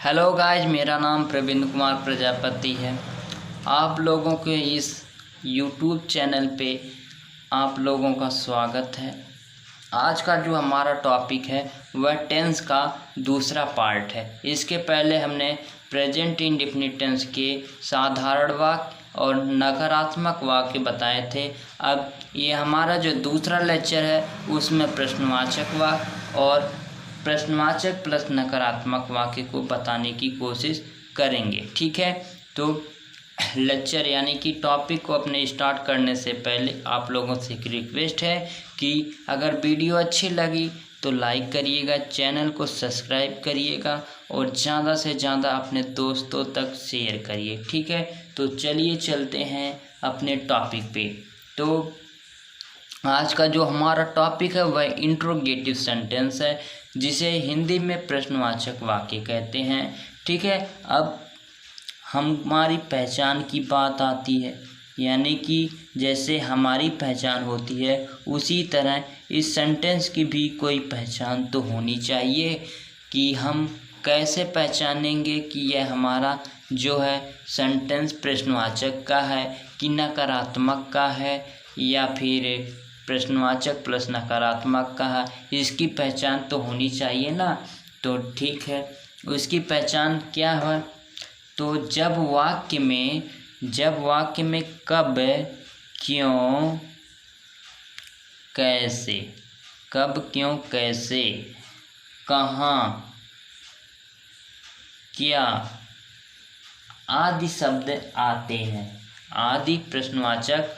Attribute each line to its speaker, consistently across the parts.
Speaker 1: Hello guys, मेरा नाम प्रवीण कुमार प्रजापति है। आप लोगों के इस यूट्यूब चैनल पे आप लोगों का स्वागत है। आज का जो हमारा टॉपिक है वह टेंस का दूसरा पार्ट है। इसके पहले हमने प्रेजेंट इंडेफिनिट टेंस के साधारण वाक्य और नकारात्मक वाक्य बताए थे। अब ये हमारा जो दूसरा लेक्चर है उसमें प्रश्नवाचक वाक्य और प्रश्नवाचक प्लस नकारात्मक वाक्य को बताने की कोशिश करेंगे। ठीक है, तो लेक्चर यानी कि टॉपिक को अपने स्टार्ट करने से पहले आप लोगों से एक रिक्वेस्ट है कि अगर वीडियो अच्छी लगी तो लाइक करिएगा, चैनल को सब्सक्राइब करिएगा और ज़्यादा से ज़्यादा अपने दोस्तों तक शेयर करिए। ठीक है, तो चलिए चलते हैं अपने टॉपिक पे। तो आज का जो हमारा टॉपिक है वह इंट्रोगेटिव सेंटेंस है, जिसे हिंदी में प्रश्नवाचक वाक्य कहते हैं। ठीक है, अब हमारी पहचान की बात आती है, यानी कि जैसे हमारी पहचान होती है उसी तरह इस सेंटेंस की भी कोई पहचान तो होनी चाहिए कि हम कैसे पहचानेंगे कि यह हमारा जो है सेंटेंस प्रश्नवाचक का है कि नकारात्मक का है या फिर प्रश्नवाचक प्लस नकारात्मक का है। इसकी पहचान तो होनी चाहिए ना। तो ठीक है, उसकी पहचान क्या है? तो जब वाक्य में कब, क्यों, कैसे, कब, क्यों, कैसे, कहाँ, क्या आदि शब्द आते हैं, आदि प्रश्नवाचक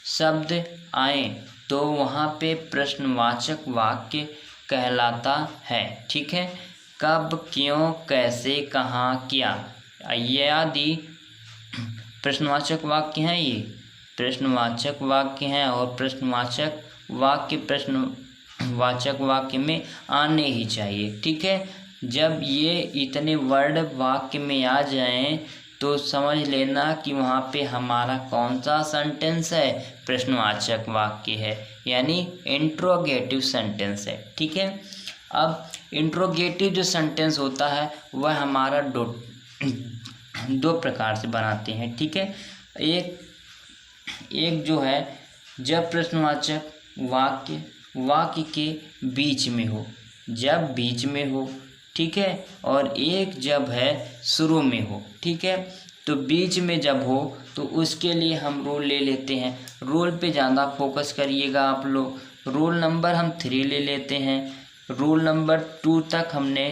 Speaker 1: शब्द आए तो वहाँ पे प्रश्नवाचक वाक्य कहलाता है। ठीक है, कब, क्यों, कैसे, कहाँ, क्या, ये आदि प्रश्नवाचक वाक्य हैं। ये प्रश्नवाचक वाक्य हैं और प्रश्नवाचक वाक्य प्रश्नवाचक वाक्य में आने ही चाहिए। ठीक है, जब ये इतने वर्ड वाक्य में आ जाएं तो समझ लेना कि वहाँ पे हमारा कौन सा सेंटेंस है, प्रश्नवाचक वाक्य है, यानी इंट्रोगेटिव सेंटेंस है। ठीक है, अब इंट्रोगेटिव जो सेंटेंस होता है वह हमारा दो प्रकार से बनाते हैं। ठीक है, एक जो है जब प्रश्नवाचक वाक्य के बीच में हो, जब बीच में हो, ठीक है, और एक जब है शुरू में हो। ठीक है, तो बीच में जब हो तो उसके लिए हम रूल ले लेते हैं। रूल पे ज़्यादा फोकस करिएगा आप लोग। रूल नंबर हम 3 ले लेते हैं। रूल नंबर 2 तक हमने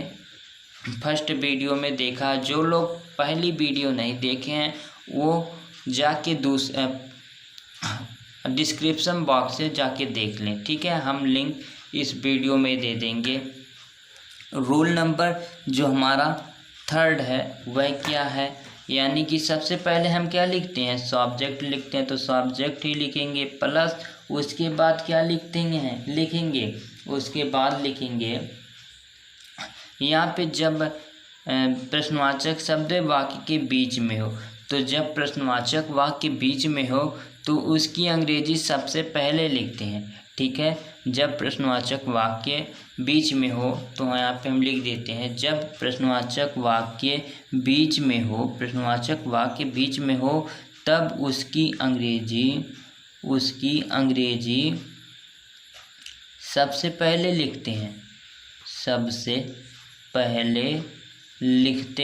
Speaker 1: फर्स्ट वीडियो में देखा। जो लोग पहली वीडियो नहीं देखे हैं वो जाके डिस्क्रिप्शन बॉक्स से जाके देख लें। ठीक है, हम लिंक इस वीडियो में दे देंगे। रूल नंबर जो हमारा 3 है वह क्या है, यानी कि सबसे पहले हम क्या लिखते हैं, सब्जेक्ट लिखते हैं, तो सब्जेक्ट ही लिखेंगे प्लस उसके बाद क्या लिखेंगे उसके बाद लिखेंगे यहाँ पे जब प्रश्नवाचक शब्द वाक्य के बीच में हो। तो जब प्रश्नवाचक वाक्य बीच में हो तो उसकी अंग्रेजी सबसे पहले लिखते हैं। ठीक है, जब प्रश्नवाचक वाक्य बीच में हो तो यहाँ पे हम लिख देते हैं, जब प्रश्नवाचक वाक्य बीच में हो, प्रश्नवाचक वाक्य बीच में हो तब उसकी अंग्रेजी सबसे पहले लिखते हैं, सबसे पहले लिखते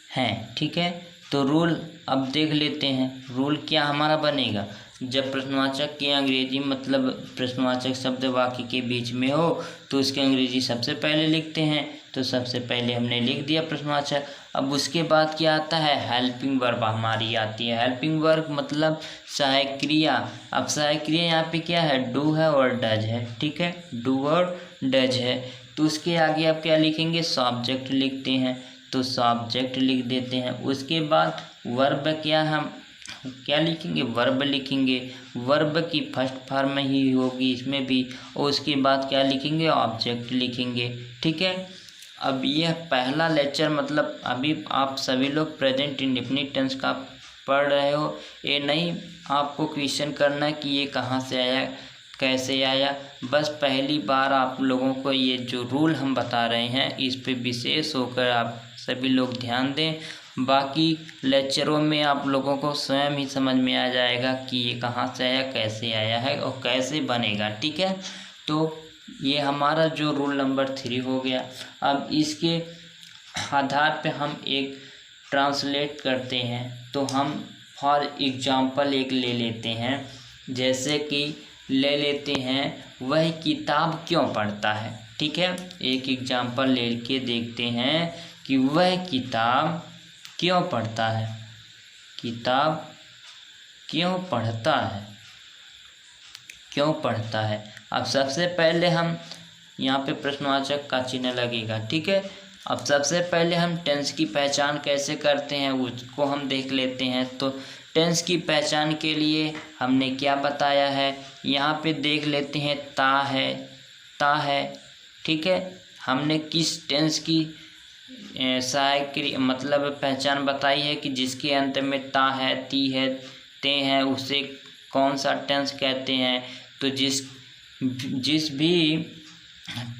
Speaker 1: हैं। ठीक है, तो रूल अब देख लेते हैं। रूल क्या हमारा बनेगा, जब प्रश्नवाचक की अंग्रेजी मतलब प्रश्नवाचक शब्द वाक्य के बीच में हो तो उसकी अंग्रेजी सबसे पहले लिखते हैं। तो सबसे पहले हमने लिख दिया प्रश्नवाचक। अब उसके बाद क्या आता है, हेल्पिंग वर्ब हमारी आती है। हेल्पिंग वर्ब मतलब सहायक क्रिया। अब सहायक क्रिया यहाँ पे क्या है, डू है और डज है। ठीक है, डू और डज है। तो उसके आगे आप क्या लिखेंगे, सब्जेक्ट लिखते हैं, तो सब्जेक्ट लिख देते हैं। उसके बाद वर्ब क्या लिखेंगे, वर्ब लिखेंगे। वर्ब की फर्स्ट फॉर्म ही होगी इसमें भी। और उसके बाद क्या लिखेंगे, ऑब्जेक्ट लिखेंगे। ठीक है, अब यह पहला लेक्चर मतलब अभी आप सभी लोग प्रेजेंट इंडेफिनिट टेंस का पढ़ रहे हो। ये नहीं आपको क्वेश्चन करना कि ये कहाँ से आया, कैसे आया। बस पहली बार आप लोगों को ये जो रूल हम बता रहे हैं इस पे विशेष होकर आप सभी लोग ध्यान दें। बाकी लेक्चरों में आप लोगों को स्वयं ही समझ में आ जाएगा कि ये कहाँ से आया, कैसे आया है और कैसे बनेगा। ठीक है, तो ये हमारा जो रूल नंबर 3 हो गया। अब इसके आधार पे हम एक ट्रांसलेट करते हैं। तो हम फॉर एग्जाम्पल एक ले लेते हैं, जैसे कि ले लेते हैं वह किताब क्यों पढ़ता है। ठीक है, एक एग्जाम्पल लेके देखते हैं कि वह किताब क्यों पढ़ता है। किताब क्यों पढ़ता है, क्यों पढ़ता है। अब सबसे पहले हम यहाँ पे प्रश्नवाचक का चिन्ह लगेगा। ठीक है, अब सबसे पहले हम टेंस की पहचान कैसे करते हैं उसको हम देख लेते हैं। तो टेंस की पहचान के लिए हमने क्या बताया है, यहाँ पे देख लेते हैं ता है, ता है। ठीक है, हमने किस टेंस की सहायक मतलब पहचान बताई है कि जिसके अंत में ता है, ती है, ते हैं, उसे कौन सा टेंस कहते हैं। तो जिस भी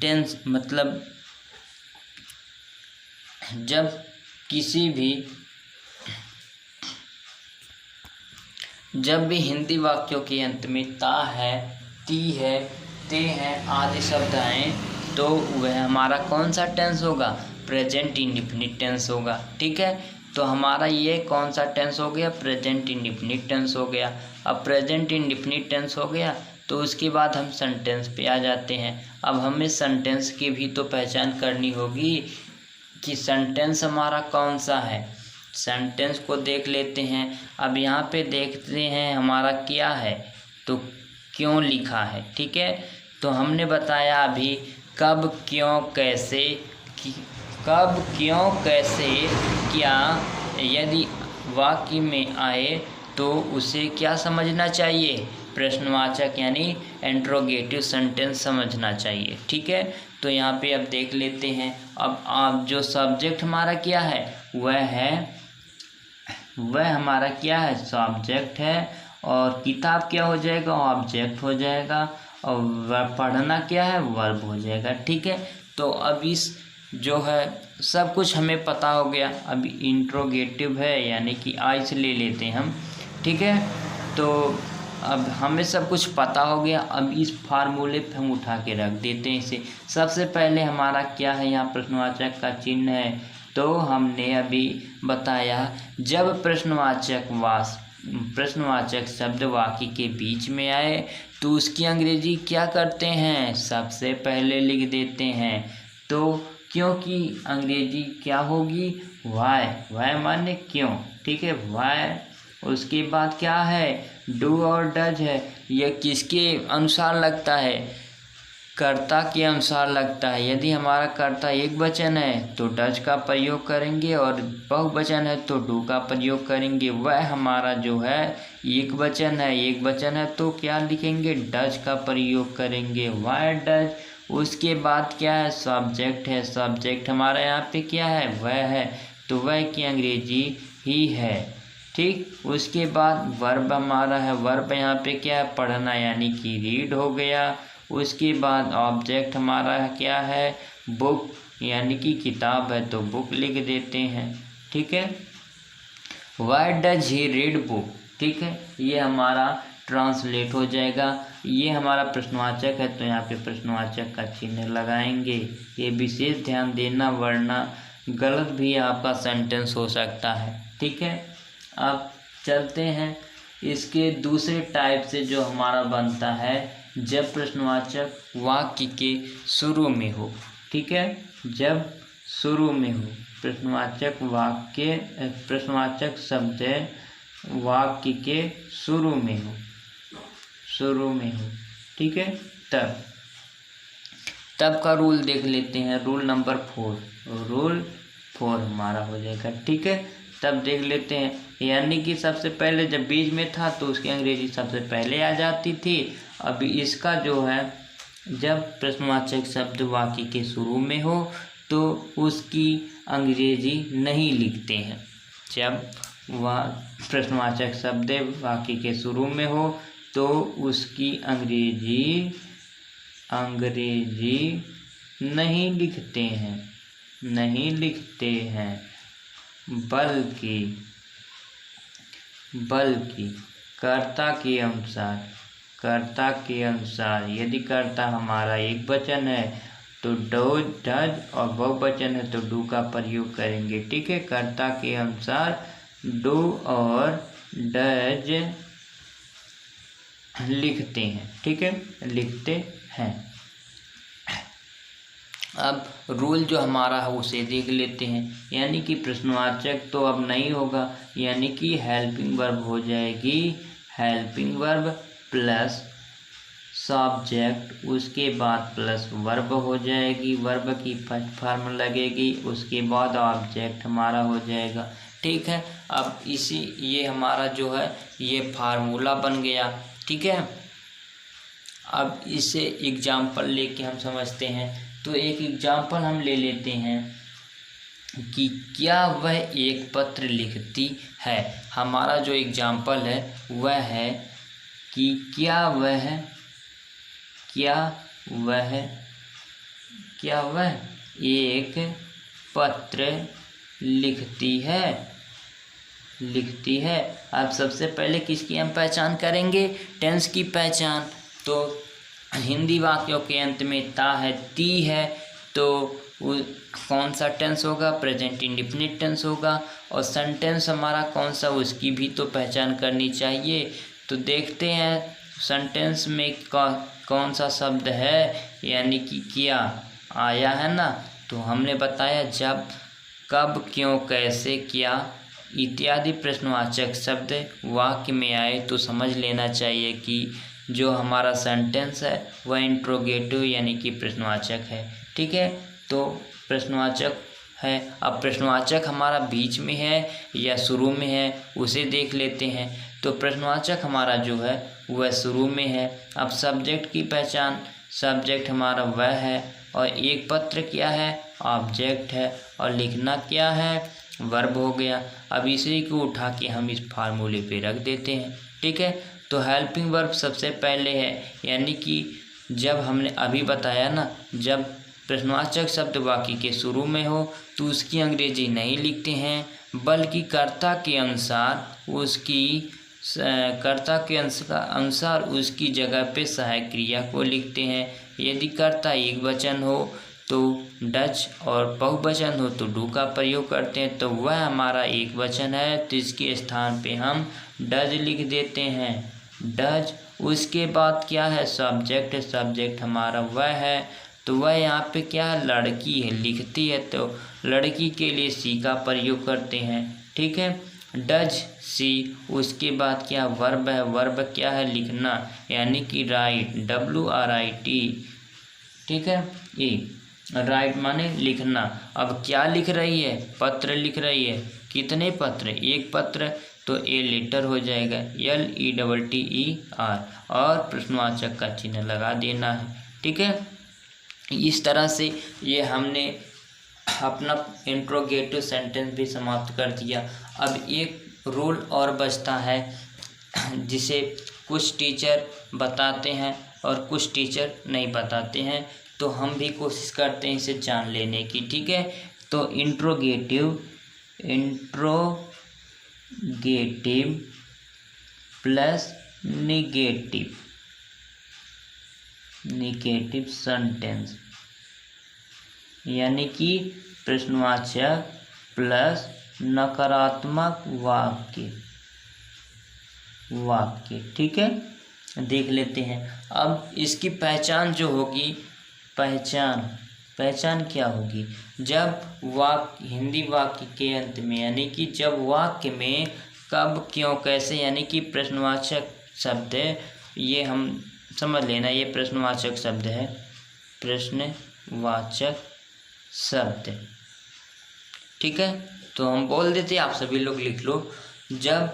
Speaker 1: टेंस मतलब जब भी हिंदी वाक्यों के अंत में ता है, ती है, ते हैं आदि शब्द आए तो वह हमारा कौन सा टेंस होगा, प्रेजेंट इंडेफिनिट टेंस होगा। ठीक है, तो हमारा ये कौन सा टेंस हो गया, प्रेजेंट इंडेफिनिट टेंस हो गया। अब प्रेजेंट इंडेफिनिट टेंस हो गया तो उसके बाद हम सेंटेंस पे आ जाते हैं। अब हमें सेंटेंस की भी तो पहचान करनी होगी कि सेंटेंस हमारा कौन सा है। सेंटेंस को देख लेते हैं। अब यहाँ पे देखते हैं हमारा क्या है, तो क्यों लिखा है। ठीक है, तो हमने बताया अभी कब, क्यों, कैसे, कब, क्यों, कैसे, क्या यदि वाक्य में आए तो उसे क्या समझना चाहिए, प्रश्नवाचक यानी इंट्रोगेटिव सेंटेंस समझना चाहिए। ठीक है, तो यहाँ पे अब देख लेते हैं। अब आप जो सब्जेक्ट हमारा क्या है वह हमारा क्या है, सब्जेक्ट है। और किताब क्या हो जाएगा, ऑब्जेक्ट हो जाएगा। और वर्ब पढ़ना क्या है, वर्ब हो जाएगा। ठीक है, तो अब इस जो है सब कुछ हमें पता हो गया। अब इंट्रोगेटिव है यानी कि आई से ले लेते हैं हम। ठीक है, तो अब हमें सब कुछ पता हो गया। अब इस फार्मूले पे हम उठा के रख देते हैं इसे। सबसे पहले हमारा क्या है, यहाँ प्रश्नवाचक का चिन्ह है। तो हमने अभी बताया जब प्रश्नवाचक शब्द वाक्य के बीच में आए तो उसकी अंग्रेजी क्या करते हैं, सबसे पहले लिख देते हैं। तो क्योंकि अंग्रेजी क्या होगी, वाई, वाई माने क्यों। ठीक है, वाई। उसके बाद क्या है, डू और डज है। यह किसके अनुसार लगता है, कर्ता के अनुसार लगता है। यदि हमारा कर्ता एक वचन है तो डज का प्रयोग करेंगे और बहुवचन है तो डू का प्रयोग करेंगे। वह हमारा जो है एक वचन है तो क्या लिखेंगे, डज का प्रयोग करेंगे, वाई डज। उसके बाद क्या है, सब्जेक्ट है। सब्जेक्ट हमारा यहाँ पे क्या है, वह है, तो वह की अंग्रेजी ही है। ठीक, उसके बाद वर्ब हमारा है। वर्ब यहाँ पे क्या है, पढ़ना यानी कि रीड हो गया। उसके बाद ऑब्जेक्ट हमारा क्या है, बुक यानी कि किताब है तो बुक लिख देते हैं। ठीक है, why does he read book. ठीक है, ये हमारा ट्रांसलेट हो जाएगा। ये हमारा प्रश्नवाचक है तो यहाँ पे प्रश्नवाचक का चिन्ह लगाएंगे। ये विशेष ध्यान देना वरना गलत भी आपका सेंटेंस हो सकता है। ठीक है, अब चलते हैं इसके दूसरे टाइप से जो हमारा बनता है जब प्रश्नवाचक वाक्य के शुरू में हो। ठीक है, जब शुरू में हो प्रश्नवाचक शब्द वाक्य के शुरू में हो। ठीक है, तब का रूल देख लेते हैं। रूल नंबर 4 हमारा हो जाएगा। ठीक है, तब देख लेते हैं। यानी कि सबसे पहले जब बीच में था तो उसकी अंग्रेजी सबसे पहले आ जाती थी। अभी इसका जो है जब प्रश्नवाचक शब्द वाक्य के शुरू में हो तो उसकी अंग्रेजी नहीं लिखते हैं। जब वह प्रश्नवाचक शब्द वाक्य के शुरू में हो तो उसकी अंग्रेजी नहीं लिखते हैं। नहीं लिखते हैं, बल्कि कर्ता के अनुसार यदि कर्ता हमारा एक वचन है तो डज और बहुवचन है तो डू का प्रयोग करेंगे। ठीक है, कर्ता के अनुसार डू और डज लिखते हैं। ठीक है, लिखते हैं। अब रूल जो हमारा है उसे देख लेते हैं। यानी कि प्रश्नवाचक तो अब नहीं होगा, यानी कि हेल्पिंग वर्ब हो जाएगी, हेल्पिंग वर्ब प्लस सब्जेक्ट, उसके बाद प्लस वर्ब हो जाएगी, वर्ब की फर्स्ट फॉर्म लगेगी, उसके बाद ऑब्जेक्ट हमारा हो जाएगा। ठीक है, अब ये हमारा जो है ये फार्मूला बन गया। ठीक है, अब इसे एग्जाम्पल लेके हम समझते हैं। तो एक एग्जाम्पल हम ले लेते हैं कि क्या वह एक पत्र लिखती है। हमारा जो एग्जाम्पल है वह है कि क्या वह एक पत्र लिखती है। अब सबसे पहले किसकी हम पहचान करेंगे? टेंस की पहचान। तो हिंदी वाक्यों के अंत में ता है, ती है, तो कौन सा टेंस होगा? प्रेजेंट इंडेफिनिट टेंस होगा। और सेंटेंस हमारा कौन सा, उसकी भी तो पहचान करनी चाहिए। तो देखते हैं सेंटेंस में कौन सा शब्द है, यानी कि क्या आया है ना। तो हमने बताया जब, कब, क्यों, कैसे, क्या इत्यादि प्रश्नवाचक शब्द वाक्य में आए तो समझ लेना चाहिए कि जो हमारा सेंटेंस है वह इंट्रोगेटिव यानी कि प्रश्नवाचक है। ठीक है, तो प्रश्नवाचक है। अब प्रश्नवाचक हमारा बीच में है या शुरू में है उसे देख लेते हैं। तो प्रश्नवाचक हमारा जो है वह शुरू में है। अब सब्जेक्ट की पहचान, सब्जेक्ट हमारा वह है, और एक पत्र क्या है? ऑब्जेक्ट है, और लिखना क्या है? वर्ब हो गया। अब इसी को उठा के हम इस फार्मूले पे रख देते हैं। ठीक है, तो हेल्पिंग वर्ब सबसे पहले है, यानी कि जब हमने अभी बताया ना, जब प्रश्नवाचक शब्द वाक्य के शुरू में हो तो उसकी अंग्रेजी नहीं लिखते हैं, बल्कि कर्ता के अनुसार उसकी जगह पे सहायक क्रिया को लिखते हैं। यदि कर्ता एक वचन हो तो डज और बहुवचन हो तो डू का प्रयोग करते हैं। तो वह हमारा एक वचन है तो इसके स्थान पे हम डज लिख देते हैं, डज। उसके बाद क्या है? सब्जेक्ट। सब्जेक्ट हमारा वह है, तो वह यहाँ पे क्या है? लड़की है, लिखती है, तो लड़की के लिए सी का प्रयोग करते हैं। ठीक है, डज सी। उसके बाद क्या? वर्ब है, वर्ब क्या है? लिखना, यानी कि राइट, WRIT। ठीक है, ये राइट माने लिखना। अब क्या लिख रही है? पत्र लिख रही है। कितने पत्र? एक पत्र, तो ए लेटर हो जाएगा, LETTER, और प्रश्नवाचक का चिन्ह लगा देना है। ठीक है, इस तरह से ये हमने अपना इंट्रोगेटिव सेंटेंस भी समाप्त कर दिया। अब एक रूल और बचता है जिसे कुछ टीचर बताते हैं और कुछ टीचर नहीं बताते हैं, तो हम भी कोशिश करते हैं इसे जान लेने की। ठीक है, तो इंट्रोगेटिव प्लस निगेटिव सेंटेंस, यानी कि प्रश्नवाचक प्लस नकारात्मक वाक्य। ठीक है, देख लेते हैं। अब इसकी पहचान जो होगी, पहचान क्या होगी? जब हिंदी वाक्य के अंत में, यानी कि जब वाक्य में कब, क्यों, कैसे, यानी कि प्रश्नवाचक शब्द है, ये हम समझ लेना, ये प्रश्नवाचक शब्द है, प्रश्नवाचक शब्द। ठीक है, तो हम बोल देते, आप सभी लोग लिख लो। जब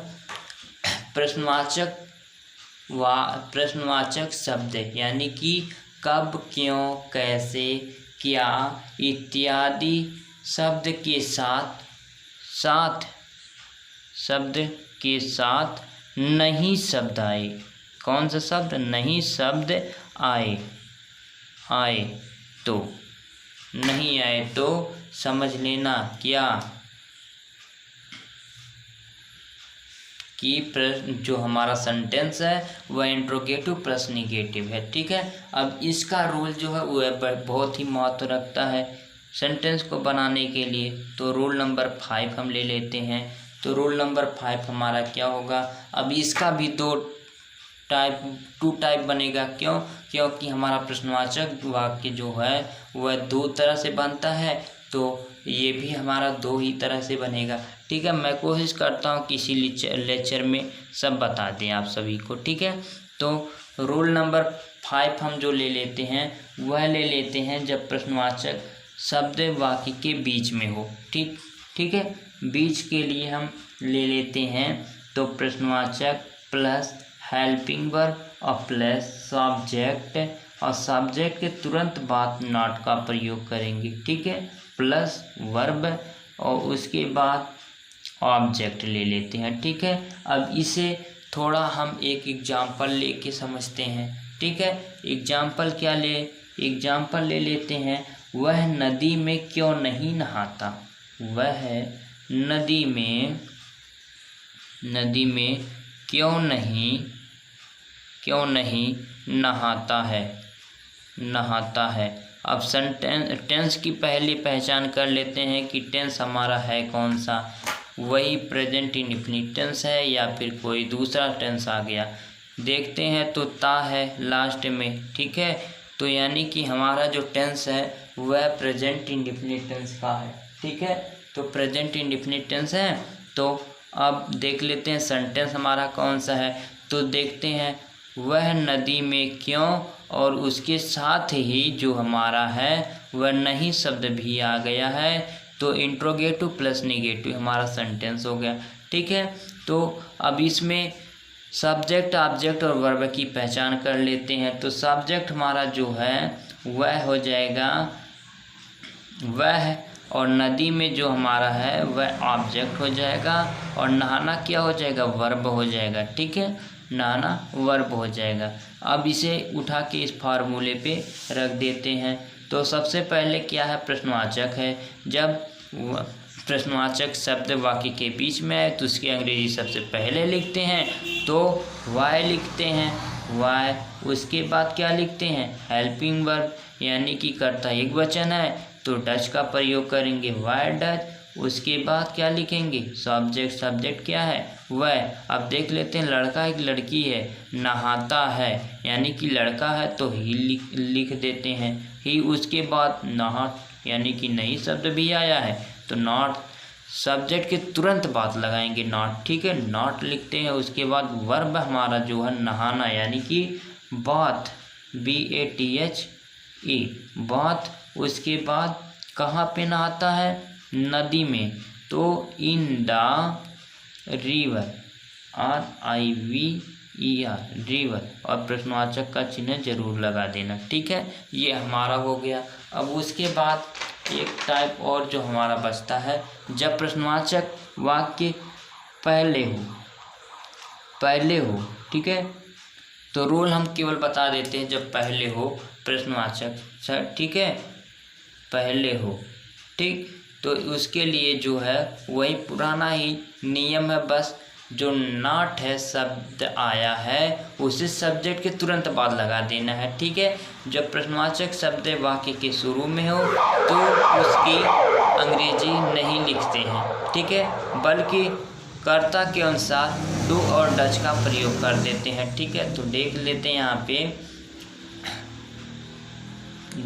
Speaker 1: प्रश्नवाचक शब्द यानी कि कब, क्यों, कैसे, क्या इत्यादि शब्द के साथ नहीं शब्द आए। कौन सा शब्द? नहीं शब्द समझ लेना क्या कि प्रश्न जो हमारा सेंटेंस है वह इंट्रोगेटिव प्लस निगेटिव है। ठीक है, अब इसका रूल जो है वह बहुत ही महत्व रखता है सेंटेंस को बनाने के लिए। तो रूल नंबर 5 हम ले लेते हैं। तो रूल नंबर 5 हमारा क्या होगा, अब इसका भी टू टाइप बनेगा। क्योंकि हमारा प्रश्नवाचक वाक्य जो है वह 2 तरह से बनता है, तो ये भी हमारा 2 ही तरह से बनेगा। ठीक है, मैं कोशिश करता हूँ कि इसी लेक्चर में सब बता दें आप सभी को। ठीक है, तो रूल नंबर 5 हम जो ले लेते हैं वह ले लेते हैं जब प्रश्नवाचक शब्द वाक्य के बीच में हो। ठीक है, बीच के लिए हम ले लेते हैं तो प्रश्नवाचक प्लस हेल्पिंग वर्ब और प्लस सब्जेक्ट, और सब्जेक्ट के तुरंत बाद नॉट का प्रयोग करेंगे। ठीक है, प्लस वर्ब और उसके बाद ऑब्जेक्ट ले लेते हैं। ठीक है, अब इसे थोड़ा हम एक एग्जाम्पल लेके समझते हैं। ठीक है, एग्जाम्पल ले लेते हैं। वह नदी में क्यों नहीं नहाता, वह नदी में क्यों नहीं नहाता है। अब टेंस की पहले पहचान कर लेते हैं कि टेंस हमारा है कौन सा, वही प्रेजेंट इंडेफिनिट टेंस है या फिर कोई दूसरा टेंस आ गया। देखते हैं तो ता है लास्ट में। ठीक है, तो यानी कि हमारा जो टेंस है वह प्रेजेंट इंडेफिनिट टेंस का है। ठीक है, तो प्रेजेंट इंडेफिनिट टेंस है। तो अब देख लेते हैं सेंटेंस हमारा कौन सा है। तो देखते हैं वह नदी में क्यों, और उसके साथ ही जो हमारा है वह नहीं शब्द भी आ गया है। तो इंट्रोगेटिव प्लस निगेटिव हमारा सेंटेंस हो गया। ठीक है, तो अब इसमें सब्जेक्ट ऑब्जेक्ट और वर्ब की पहचान कर लेते हैं। तो सब्जेक्ट हमारा जो है वह हो जाएगा वह, और नदी में जो हमारा है वह ऑब्जेक्ट हो जाएगा, और नहाना क्या हो जाएगा, वर्ब हो जाएगा। ठीक है, नहाना वर्ब हो जाएगा। अब इसे उठा के इस फार्मूले पे रख देते हैं। तो सबसे पहले क्या है, प्रश्नवाचक है। जब प्रश्नवाचक शब्द वाक्य के बीच में आए तो उसकी अंग्रेजी सबसे पहले लिखते हैं, तो वाई लिखते हैं, वाई। उसके बाद क्या लिखते हैं, हेल्पिंग वर्ब, यानी कि कर्ता एक वचन है तो डच का प्रयोग करेंगे, वाई डच। उसके बाद क्या लिखेंगे, सब्जेक्ट क्या है, वह। अब देख लेते हैं, लड़का एक लड़की है, नहाता है यानी कि लड़का है तो ही लिख देते हैं, ही। उसके बाद नॉट यानी कि नहीं शब्द भी आया है तो नॉट, सब्जेक्ट के तुरंत बाद लगाएंगे नॉट। ठीक है, नॉट लिखते हैं। उसके बाद वर्ब हमारा जो है नहाना यानी कि बाथ, BATHE, बाथ। उसके बाद कहाँ पे नहाता है, नदी में, तो in the river, RIVER, river, और प्रश्नवाचक का चिन्ह जरूर लगा देना। ठीक है, ये हमारा हो गया। अब उसके बाद एक टाइप और जो हमारा बचता है, जब प्रश्नवाचक वाक्य पहले हो। ठीक है, तो रूल हम केवल बता देते हैं, जब पहले हो प्रश्नवाचक सर, ठीक है, पहले हो। ठीक, तो उसके लिए जो है वही पुराना ही नियम है, बस जो नॉट है शब्द आया है उसे सब्जेक्ट के तुरंत बाद लगा देना है। ठीक है, जब प्रश्नवाचक शब्द वाक्य के शुरू में हो तो उसकी अंग्रेजी नहीं लिखते हैं। ठीक है, बल्कि कर्ता के अनुसार डू और डच का प्रयोग कर देते हैं। ठीक है, तो देख लेते हैं यहाँ पे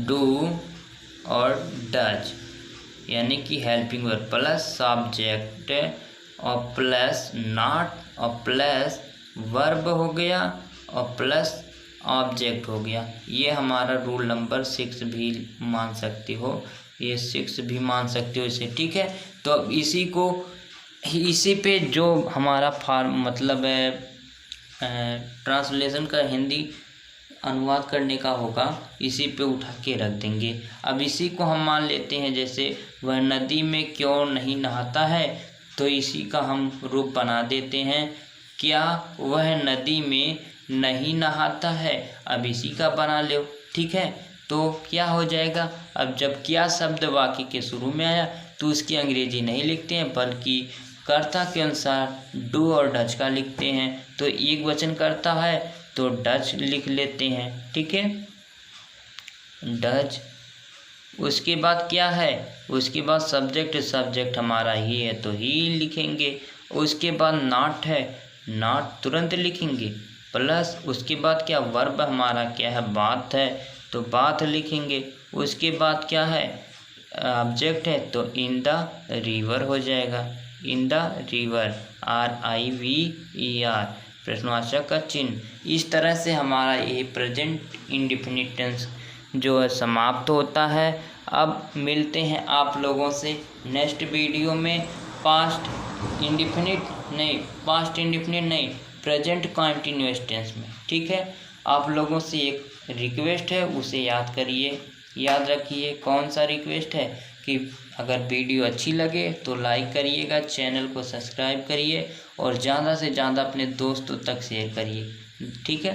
Speaker 1: डू और डच यानी कि हेल्पिंग वर्ब प्लस सब्जेक्ट और प्लस नॉट और प्लस वर्ब हो गया और प्लस ऑब्जेक्ट हो गया। ये हमारा रूल नंबर 6 भी मान सकते हो, ये 6 भी मान सकते हो इसे। ठीक है, तो अब इसी पे जो हमारा मतलब है ट्रांसलेशन का हिंदी अनुवाद करने का होगा, इसी पे उठा के रख देंगे। अब इसी को हम मान लेते हैं, जैसे वह नदी में क्यों नहीं नहाता है, तो इसी का हम रूप बना देते हैं, क्या वह नदी में नहीं नहाता है। अब इसी का बना लो। ठीक है, तो क्या हो जाएगा, अब जब क्या शब्द वाक्य के शुरू में आया तो उसकी अंग्रेजी नहीं लिखते हैं, बल्कि कर्ता के अनुसार डू और डज का लिखते हैं। तो एक वचन कर्ता है तो डज लिख लेते हैं, ठीक है, डज। उसके बाद क्या है, उसके बाद सब्जेक्ट हमारा ही है तो ही लिखेंगे। उसके बाद नॉट है, नॉट तुरंत लिखेंगे, प्लस उसके बाद क्या, वर्ब हमारा क्या है, बात है तो बात लिखेंगे। उसके बाद क्या है, ऑब्जेक्ट है तो इन द रिवर हो जाएगा, इन द रिवर, RIVER, प्रश्नवाचक का चिन्ह। इस तरह से हमारा ये प्रेजेंट इंडेफिनिट टेंस जो है समाप्त होता है। अब मिलते हैं आप लोगों से नेक्स्ट वीडियो में पास्ट इंडेफिनिट नहीं, प्रेजेंट कंटीन्यूअस टेंस में, ठीक है। आप लोगों से एक रिक्वेस्ट है, उसे याद रखिए। कौन सा रिक्वेस्ट है कि अगर वीडियो अच्छी लगे तो लाइक करिएगा, चैनल को सब्सक्राइब करिए और ज़्यादा से ज़्यादा अपने दोस्तों तक शेयर करिए, ठीक है।